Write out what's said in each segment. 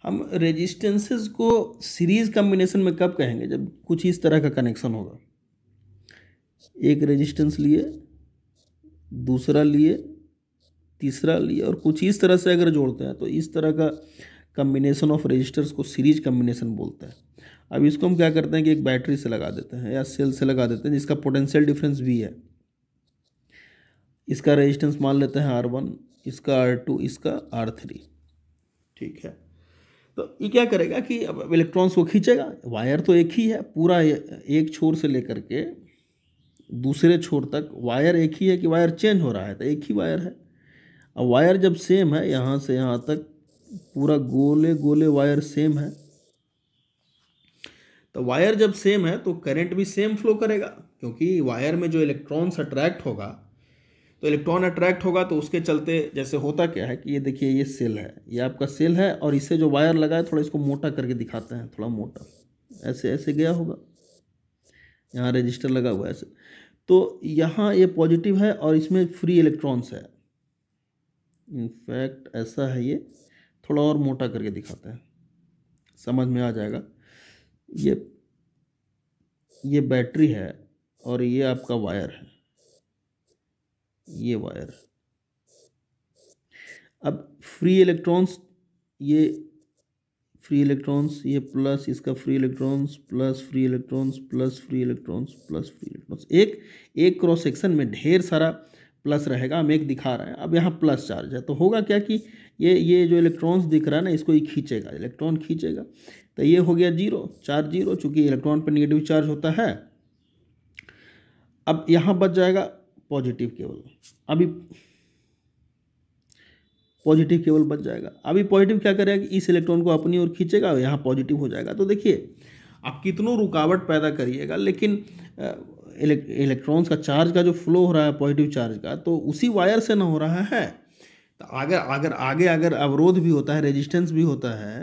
हम रेजिस्टेंसेस को series combination में कब कहेंगे? जब कुछ इस तरह का कनेक्शन होगा, एक रेजिस्टेंस लिए, दूसरा लिए, तीसरा लिए, और कुछ इस तरह से अगर जोड़ते हैं तो इस तरह का कॉम्बिनेशन ऑफ रेजिस्टर्स को सीरीज कॉम्बिनेशन बोलते हैं। अब इसको हम क्या करते हैं कि एक बैटरी से लगा देते हैं या सेल से लगा देते हैं जिसका पोटेंशियल डिफरेंस भी है। इसका रेजिस्टेंस मान लेते हैं R1, इसका R2, इसका R3, ठीक है। तो ये क्या करेगा कि अब इलेक्ट्रॉन्स को खींचेगा। वायर तो एक ही है, पूरा एक छोर से लेकर के दूसरे छोर तक वायर एक ही है कि वायर चेंज हो रहा है? तो एक ही वायर है। अब वायर जब सेम है, यहाँ से यहाँ तक पूरा गोले गोले वायर सेम है, तो वायर जब सेम है तो करंट भी सेम फ्लो करेगा, क्योंकि वायर में जो इलेक्ट्रॉन्स अट्रैक्ट होगा, तो इलेक्ट्रॉन अट्रैक्ट होगा तो उसके चलते जैसे होता क्या है कि ये देखिए, ये सेल है, ये आपका सेल है, और इससे जो वायर लगा है थोड़ा इसको मोटा करके दिखाते हैं, थोड़ा मोटा, ऐसे ऐसे गया होगा, यहाँ रजिस्टर लगा हुआ है ऐसे, तो यहाँ ये पॉजिटिव है और इसमें फ्री इलेक्ट्रॉन्स है। इनफैक्ट ऐसा है, ये थोड़ा और मोटा करके दिखाते हैं, समझ में आ जाएगा। ये बैटरी है और ये आपका वायर है, ये वायर। अब फ्री इलेक्ट्रॉन्स, ये फ्री इलेक्ट्रॉन्स, ये प्लस इसका free electrons, plus free electrons, plus free electrons, plus free electrons, एक क्रॉस सेक्शन में ढेर सारा प्लस रहेगा। हम एक दिखा रहे हैं, अब यहाँ प्लस चार्ज है, तो होगा क्या कि ये जो इलेक्ट्रॉन्स दिख रहा है ना, इसको ही खींचेगा, इलेक्ट्रॉन खींचेगा, तो ये हो गया जीरो, चार्ज जीरो, चूँकि इलेक्ट्रॉन पर नेगेटिव चार्ज होता है। अब यहाँ बच जाएगा पॉजिटिव केवल, अभी पॉजिटिव केवल बच जाएगा। अभी पॉजिटिव क्या करेगा कि इस इलेक्ट्रॉन को अपनी ओर खींचेगा, यहाँ पॉजिटिव हो जाएगा। तो देखिए, आप कितनों रुकावट पैदा करिएगा, लेकिन इलेक्ट्रॉन्स का चार्ज का जो फ्लो हो रहा है पॉजिटिव चार्ज का, तो उसी वायर से ना हो रहा है। तो आगे अगर अवरोध भी होता है, रेजिस्टेंस भी होता है,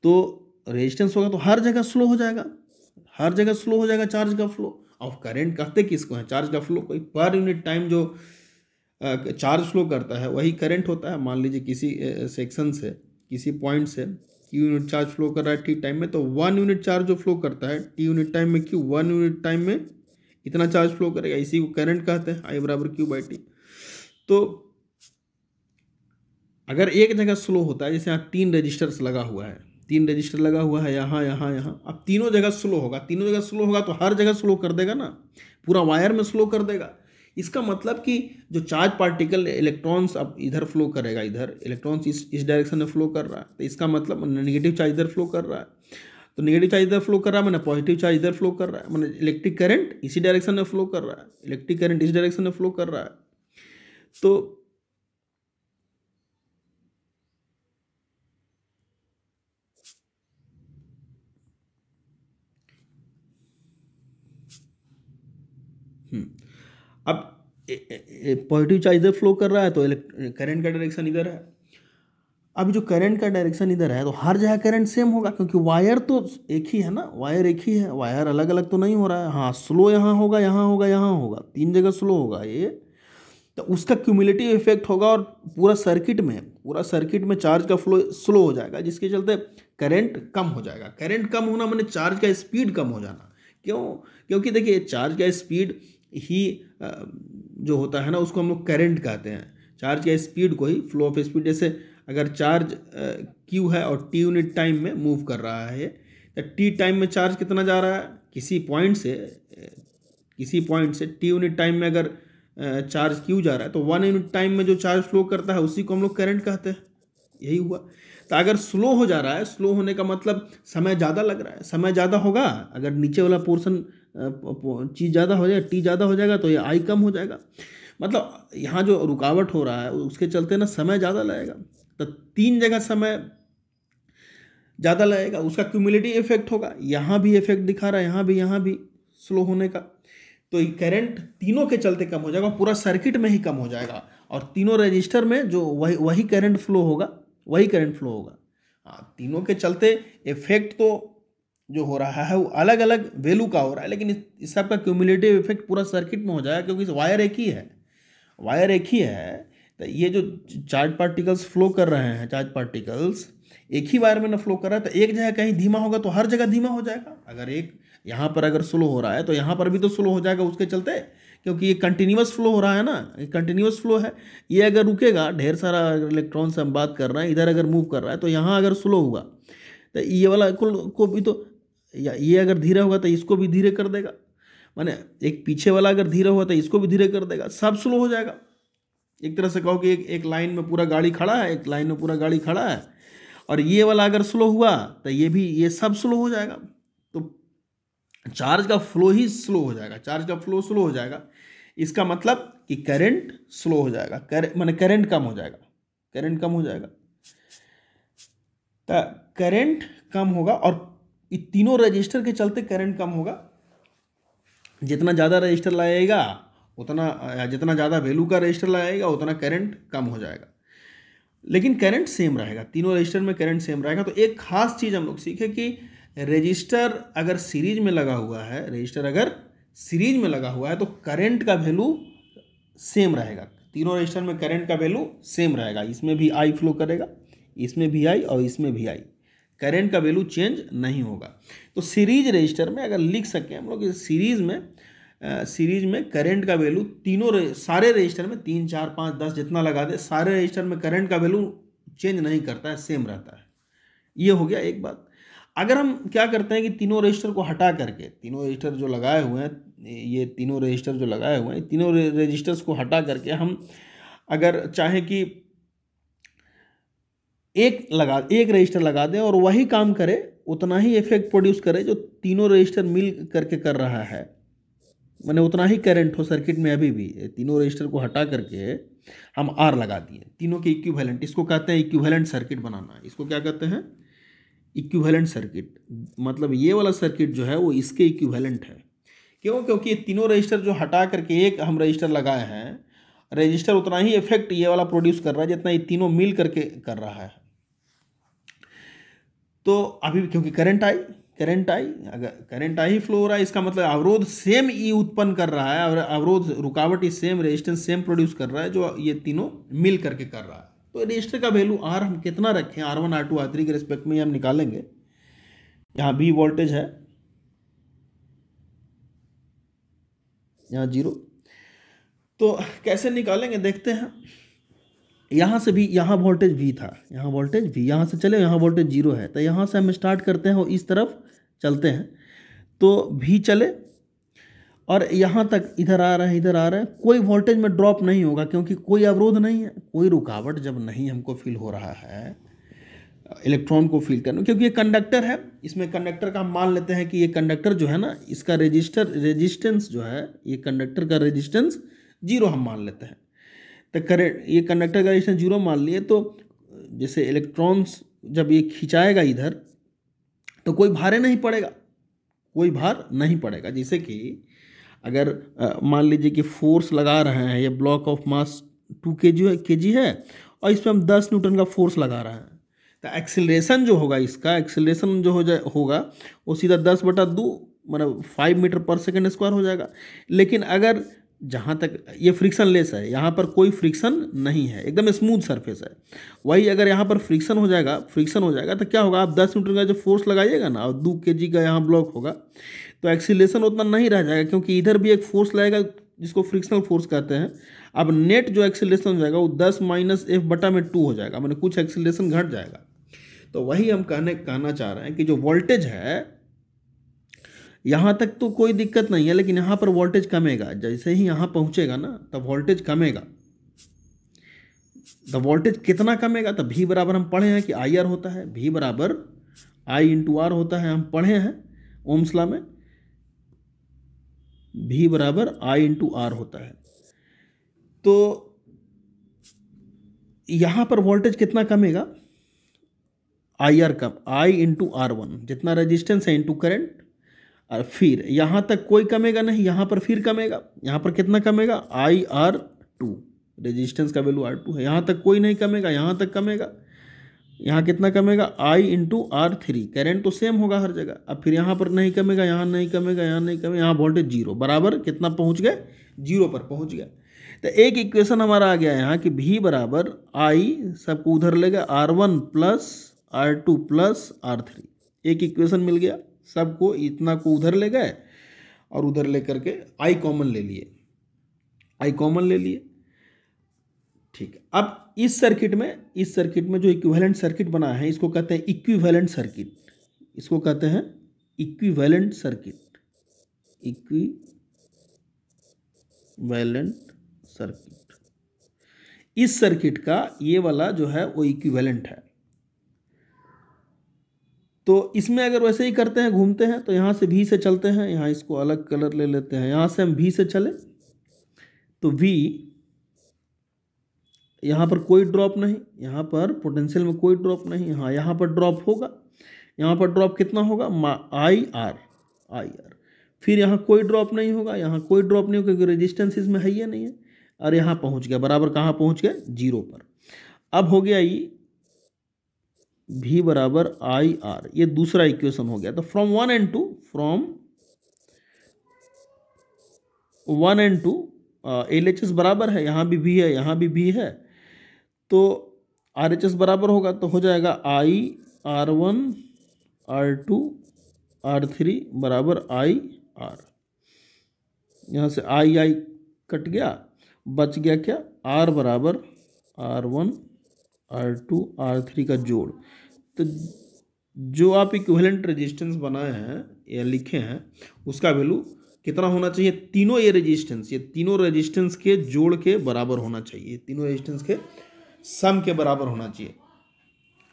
तो रेजिस्टेंस होगा तो हर जगह स्लो हो जाएगा, हर जगह स्लो हो जाएगा चार्ज का फ्लो। और करंट कहते किसको है? चार्ज का फ्लो। कोई पर यूनिट टाइम जो चार्ज फ्लो करता है वही करंट होता है। मान लीजिए किसी सेक्शन से, किसी पॉइंट से Q यूनिट चार्ज फ्लो कर रहा है T टाइम में, तो 1 यूनिट चार्ज जो फ्लो करता है T यूनिट टाइम में, Q 1 यूनिट टाइम में इतना चार्ज फ्लो करेगा, इसी को करंट कहते हैं, I बराबर Q/T। तो अगर एक जगह स्लो होता है, जैसे यहाँ 3 रजिस्टर्स लगा हुआ है, 3 रजिस्टर लगा हुआ है, यहाँ यहाँ यहाँ, अब तीनों जगह स्लो होगा, तीनों जगह स्लो होगा तो हर जगह स्लो कर देगा ना, पूरा वायर में स्लो कर देगा। इसका मतलब कि जो चार्ज पार्टिकल, इलेक्ट्रॉन्स अब इधर फ्लो करेगा, इधर इलेक्ट्रॉन्स इस डायरेक्शन में फ्लो कर रहा है, तो इसका मतलब नेगेटिव चार्ज इधर फ्लो कर रहा है, तो नेगेटिव चार्ज इधर फ्लो कर रहा है मैंने पॉजिटिव चार्ज इधर फ्लो कर रहा है, मैंने इलेक्ट्रिक करंट इसी डायरेक्शन में फ्लो कर रहा है, इलेक्ट्रिक करंट इस डायरेक्शन में फ्लो कर रहा है। तो अब पॉजिटिव चार्ज इधर फ्लो कर रहा है तो करंट का डायरेक्शन इधर है। अब जो करंट का डायरेक्शन इधर है तो हर जगह करंट सेम होगा, क्योंकि वायर तो एक ही है ना, वायर एक ही है, वायर अलग अलग तो नहीं हो रहा है। हाँ, स्लो यहाँ होगा, यहाँ होगा, यहाँ होगा, 3 जगह स्लो होगा ये, तो उसका क्यूमुलेटिव इफेक्ट होगा और पूरा सर्किट में चार्ज का फ्लो स्लो हो जाएगा, जिसके चलते करंट कम हो जाएगा। करंट कम होना माने चार्ज का स्पीड कम हो जाना। क्यों? क्योंकि देखिए, चार्ज का स्पीड ही जो होता है ना, उसको हम लोग करंट कहते हैं। चार्ज का स्पीड को ही फ्लो ऑफ स्पीड, जैसे अगर चार्ज Q है और T यूनिट टाइम में मूव कर रहा है, तो T टाइम में चार्ज कितना जा रहा है, किसी पॉइंट से T यूनिट टाइम में अगर चार्ज Q जा रहा है, तो 1 यूनिट टाइम में जो चार्ज फ्लो करता है उसी को हम लोग करंट कहते हैं। यही हुआ। तो अगर स्लो हो जा रहा है, स्लो होने का मतलब समय ज़्यादा लग रहा है, समय ज़्यादा होगा, अगर नीचे वाला पोर्शन चीज़ ज़्यादा हो जाएगा, T ज़्यादा हो जाएगा, तो ये I कम हो जाएगा। मतलब यहाँ जो रुकावट हो रहा है उसके चलते ना समय ज़्यादा लगेगा, तो 3 जगह समय ज़्यादा लगेगा, उसका क्यूमुलेटिव इफेक्ट होगा। यहाँ भी इफेक्ट दिखा रहा है, यहाँ भी स्लो होने का, तो करंट तीनों के चलते कम हो जाएगा, पूरा सर्किट में ही कम हो जाएगा, और तीनों रजिस्टर में जो वही करंट फ्लो होगा, हाँ, तीनों के चलते इफेक्ट तो जो हो रहा है वो अलग अलग वैल्यू का हो रहा है, लेकिन इस सब का क्यूमुलेटिव इफेक्ट पूरा सर्किट में हो जाएगा, क्योंकि वायर एक ही है, तो ये जो चार्ज पार्टिकल्स फ्लो कर रहे हैं, चार्ज पार्टिकल्स एक ही वायर में ना फ्लो कर रहा है, तो एक जगह कहीं धीमा होगा तो हर जगह धीमा हो जाएगा। अगर एक यहाँ पर अगर स्लो हो रहा है तो यहाँ पर भी तो स्लो हो जाएगा उसके चलते, क्योंकि ये कंटिन्यूअस फ्लो हो रहा है ना, ये कंटिन्यूअस फ्लो है। ये अगर रुकेगा, ढेर सारा इलेक्ट्रॉन से हम बात कर रहे हैं, इधर अगर मूव कर रहा है तो यहाँ अगर स्लो हुआ तो ये वाला को भी तो, ये अगर धीरे होगा तो इसको भी धीरे कर देगा, माने एक पीछे वाला अगर धीरे हुआ तो इसको भी धीरे कर देगा, सब स्लो हो जाएगा। एक तरह से कहो कि एक लाइन में पूरा गाड़ी खड़ा है, एक लाइन में पूरा गाड़ी खड़ा है, और ये वाला अगर स्लो हुआ तो ये भी, ये सब स्लो हो जाएगा। तो चार्ज का फ्लो ही स्लो हो जाएगा, चार्ज का फ्लो स्लो हो जाएगा। इसका मतलब कि करंट स्लो हो जाएगा, माने करंट कम हो जाएगा, करंट कम हो जाएगा। तो करंट कम होगा, और ये तीनों रजिस्टर के चलते करंट कम होगा। जितना ज़्यादा रजिस्टर लगाएगा उतना, जितना ज़्यादा वैल्यू का रजिस्टर लगाएगा उतना करंट कम हो जाएगा, लेकिन करंट सेम रहेगा, तीनों रजिस्टर में करंट सेम रहेगा। तो एक खास चीज़ हम लोग सीखे कि रजिस्टर अगर सीरीज में लगा हुआ है, रजिस्टर अगर सीरीज में लगा हुआ है तो करंट का वैल्यू सेम रहेगा, तीनों रजिस्टर में करंट का वैल्यू सेम रहेगा। इसमें भी आई फ्लो करेगा, इसमें भी आई और इसमें भी आई, करंट का वैल्यू चेंज नहीं होगा। तो सीरीज रजिस्टर में अगर लिख सकें हम लोग, सीरीज में करंट का वैल्यू तीनों सारे रजिस्टर में 3, 4, 5, 10 जितना लगा दे, सारे रजिस्टर में करंट का वैल्यू चेंज नहीं करता है, सेम रहता है। ये हो गया एक बात। अगर हम क्या करते हैं कि तीनों रजिस्टर को हटा करके, तीनों रजिस्टर जो लगाए हुए हैं, ये तीनों रजिस्टर जो लगाए हुए हैं, तीनों रजिस्टर्स को हटा करके हम अगर चाहें कि एक रजिस्टर लगा दें और वही काम करे, उतना ही इफेक्ट प्रोड्यूस करे जो तीनों रजिस्टर मिल करके कर रहा है, मैंने उतना ही करंट हो सर्किट में। अभी भी तीनों रजिस्टर को हटा करके हम आर लगा दिए, तीनों के इक्विवेलेंट, इसको कहते हैं इक्विवेलेंट सर्किट बनाना। इसको क्या कहते हैं? Equivalent circuit. मतलब ये वाला सर्किट जो है वो इसके इक्विवेलेंट है। क्यों? क्योंकि ये तीनों रजिस्टर जो हटा करके एक हम रजिस्टर लगाए हैं, रजिस्टर उतना ही इफेक्ट ये वाला प्रोड्यूस कर रहा है जितना ये तीनों मिल करके कर रहा है। तो अभी क्योंकि करंट आई, अगर करंट आई ही फ्लो हो रहा है, इसका मतलब अवरोध सेम ई उत्पन्न कर रहा है, और अवरोध रुकावट ही सेम, रेजिस्टेंस सेम प्रोड्यूस कर रहा है जो ये तीनों मिल करके कर रहा है। तो रजिस्टर का वैल्यू आर हम कितना रखें, R1, R2, R3 के रिस्पेक्ट में हम निकालेंगे। यहाँ B वोल्टेज है, यहाँ 0, तो कैसे निकालेंगे देखते हैं। यहाँ से भी, यहाँ वोल्टेज V था, यहाँ वोल्टेज V, यहाँ से चले, यहाँ वोल्टेज 0 है, तो यहाँ से हम स्टार्ट करते हैं और इस तरफ चलते हैं, तो V चले और यहाँ तक, इधर आ रहा है, इधर आ रहा है, कोई वोल्टेज में ड्रॉप नहीं होगा क्योंकि कोई अवरोध नहीं है, कोई रुकावट जब नहीं हमको फील हो रहा है इलेक्ट्रॉन को फील करना, क्योंकि ये कंडक्टर है। इसमें कंडक्टर का हम मान लेते हैं कि ये कंडक्टर जो है ना, इसका रेजिस्टेंस जो है, ये कंडक्टर का रेजिस्टेंस 0 हम मान लेते हैं। तो करंट, ये कंडक्टर का रेजिस्टेंस 0 मान लिए, तो जैसे इलेक्ट्रॉन्स जब ये खिंचाएगा इधर तो कोई भारे नहीं पड़ेगा, कोई भार नहीं पड़ेगा। जैसे कि अगर मान लीजिए कि फोर्स लगा रहे हैं, ये ब्लॉक ऑफ मास 2 kg है और इस पर हम 10 न्यूटन का फोर्स लगा रहे हैं, तो एक्सेलरेशन जो होगा, इसका एक्सेलरेशन जो होगा वो सीधा 10/2 मतलब 5 मीटर पर सेकेंड स्क्वायर हो जाएगा। लेकिन अगर जहाँ तक ये फ्रिक्शन लेस है, यहाँ पर कोई फ्रिक्शन नहीं है, एकदम स्मूथ सरफेस है, वही अगर यहाँ पर फ्रिक्शन हो जाएगा तो क्या होगा, आप 10 न्यूटन का जो फोर्स लगाइएगा ना और 2 kg का यहाँ ब्लॉक होगा तो एक्सीलरेशन उतना नहीं रह जाएगा, क्योंकि इधर भी एक फोर्स लगेगा जिसको फ्रिक्शनल फोर्स कहते हैं। अब नेट जो एक्सीलरेशन हो जाएगा वो 10 - F/2 हो जाएगा, मैंने कुछ एक्सीलरेशन घट जाएगा। तो वही हम कहना चाह रहे हैं कि जो वोल्टेज है यहाँ तक तो कोई दिक्कत नहीं है, लेकिन यहाँ पर वोल्टेज कमेगा, जैसे ही यहाँ पहुँचेगा ना तब वोल्टेज कमेगा। तो वोल्टेज कितना कमेगा, तो V बराबर हम पढ़े हैं कि IR होता है, V बराबर I × R होता है, हम पढ़े हैं ओम्स लॉ में, V बराबर I × R होता है। तो यहाँ पर वोल्टेज कितना कमेगा, IR कम, I × R1, जितना रेजिस्टेंस है इंटू करंट, और फिर यहाँ तक कोई कमेगा नहीं, यहाँ पर फिर कमेगा, यहाँ पर कितना कमेगा, IR2, रेजिस्टेंस का वैल्यू R2 है, यहाँ तक कोई नहीं कमेगा, यहाँ तक कमेगा, यहाँ कितना कमेगा, I × R3, करंट तो सेम होगा हर जगह। अब फिर यहाँ पर नहीं कमेगा, यहाँ नहीं कमेगा, यहाँ नहीं कमेगा, यहाँ वोल्टेज 0 बराबर कितना पहुँच गए, 0 पर पहुँच गया। तो एक इक्वेशन हमारा आ गया यहाँ कि V बराबर I, सबको उधर ले गए, R1 plus R2 plus R3, एक इक्वेशन मिल गया। सबको इतना को उधर ले गए और उधर ले करके I कॉमन ले लिए, I कॉमन ले लिए। ठीक है, अब इस सर्किट में जो इक्विवेलेंट सर्किट बना है इसको कहते हैं इक्विवेलेंट सर्किट, इसको कहते हैं इक्विवेलेंट सर्किट, इक्विवेलेंट सर्किट। इस सर्किट का ये वाला जो है वो इक्विवेलेंट है। तो इसमें अगर वैसे ही करते हैं, घूमते हैं, तो यहाँ से V से चलते हैं, यहाँ इसको अलग कलर ले लेते हैं, यहाँ से हम V से चले तो V, यहाँ पर कोई ड्रॉप नहीं, यहाँ पर पोटेंशियल में कोई ड्रॉप नहीं, हाँ यहाँ पर ड्रॉप होगा, यहाँ पर ड्रॉप कितना होगा IR, फिर यहाँ कोई ड्रॉप नहीं होगा, यहाँ कोई ड्रॉप नहीं होगा क्योंकि रेजिस्टेंस इसमें है ही नहीं है, और यहाँ पहुँच गया बराबर, कहाँ पहुँच गया, 0 पर। अब हो गया ये V बराबर IR, ये दूसरा इक्वेशन हो गया। तो फ्रॉम 1 and 2 LHS बराबर है, यहाँ भी V है, यहाँ भी V है, तो RHS बराबर होगा, तो हो जाएगा I R1 R2 R3 बराबर IR। यहाँ से I कट गया, बच गया क्या, R बराबर R1 R2 R3 का जोड़। तो जो आप इक्विवेलेंट रेजिस्टेंस बनाए हैं या लिखे हैं उसका वैल्यू कितना होना चाहिए, तीनों ये तीनों रेजिस्टेंस के जोड़ के बराबर होना चाहिए, तीनों रेजिस्टेंस के सम के बराबर होना चाहिए।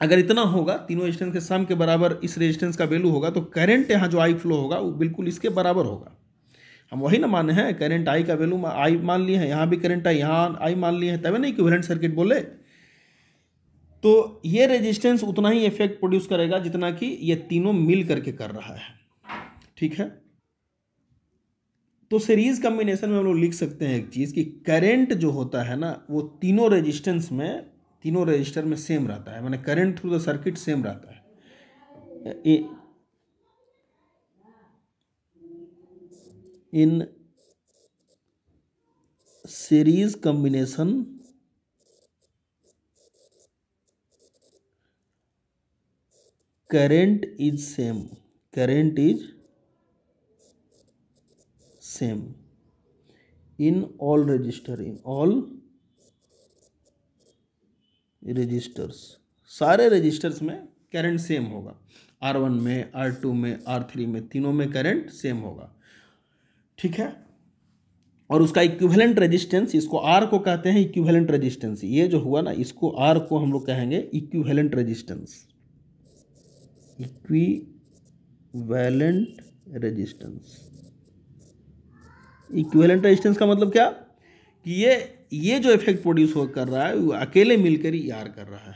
अगर इतना होगा, तीनों रेजिस्टेंस के सम के बराबर इस रेजिस्टेंस का वैल्यू होगा, तो करंट यहाँ जो I फ्लो होगा वो बिल्कुल इसके बराबर होगा। हम वही ना माने हैं, करंट I का वैल्यू I मान लिए हैं, यहाँ भी करंट I, यहाँ I मान लिए हैं, तभी ना इक्विवेलेंट सर्किट बोले। तो ये रेजिस्टेंस उतना ही इफेक्ट प्रोड्यूस करेगा जितना कि ये तीनों मिल करके कर रहा है। ठीक है, तो सीरीज कॉम्बिनेशन में हम लोग लिख सकते हैं एक चीज कि करंट जो होता है ना वो तीनों रजिस्टर में सेम रहता है, माने current through the circuit same रहता है। In series combination current is same in all registers, सारे रजिस्टर्स में करंट सेम होगा, R1 में, R2 में, R3 में, तीनों में करंट सेम होगा। ठीक है, और उसका इक्विवेलेंट रेजिस्टेंस, इसको R को कहते हैं इक्विवेलेंट रेजिस्टेंस, ये जो हुआ ना इसको R को हम लोग कहेंगे इक्विवेलेंट रेजिस्टेंस, इक्विवेलेंट रेजिस्टेंस का मतलब क्या कि ये जो इफेक्ट प्रोड्यूस कर रहा है वो अकेले मिलकर ही R कर रहा है,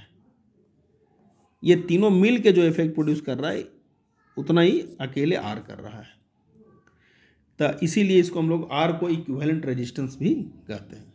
ये तीनों मिल के जो इफेक्ट प्रोड्यूस कर रहा है उतना ही अकेले R कर रहा है। तो इसीलिए इसको हम लोग R को इक्विवेलेंट रेजिस्टेंस भी कहते हैं।